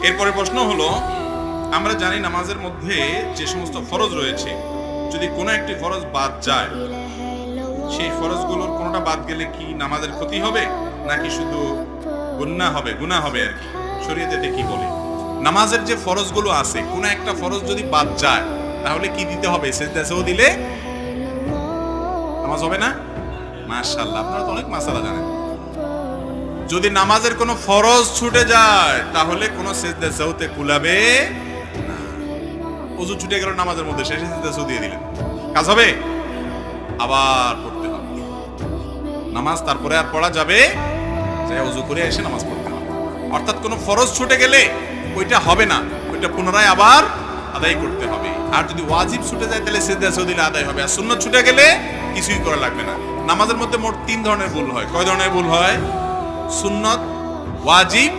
এরপরে প্রশ্ন হলো, আমরা জানি নামাজের মধ্যে যে সমস্ত ফরজ রয়েছে, যদি কোনো একটি ফরজ বাদ যায়, সেই ফরজগুলোর কোনোটা বাদ গেলে কি নামাজের ক্ষতি হবে নাকি শুধু গুনাহ হবে আর কি? শরীয়তে কি বলে? নামাজের যে ফরজগুলো আছে, কোনো একটা ফরজ যদি বাদ যায় তাহলে কি দিতে হবে? সেজদাও দিলে নামাজ হবে না? মাশাআল্লাহ, আপনারা তো অনেক মাসালা জানেন। যদি নামাজের কোনো ফরজ ছুটে যায় তাহলে কোনো সেজদা সাউতে কুলাবে না। ওযু ছুটে গেল নামাজের মধ্যে, শেষে সেজদা সাউ দিয়ে দিলেন, কাজ হবে? আবার পড়তে হবে নামাজ, তারপরে আর পড়া যাবে যে ওযু করে এসে নামাজ পড়তে হবে। অর্থাৎ কোনো ফরজ ছুটে গেলে ওইটা হবে না, ওইটা পুনরায় আবার আদায় করতে হবে। আর যদি ওয়াজিব ছুটে যায় তাহলে সেজদা সাউ দিলে আদায় হবে। আর সুন্নাত ছুটে গেলে কিছুই করা লাগবে না। নামাজের মধ্যে মোট 3 ধরনের ভুল হয়। কয় ধরনের ভুল হয়? সুন্নাত, ওয়াজিব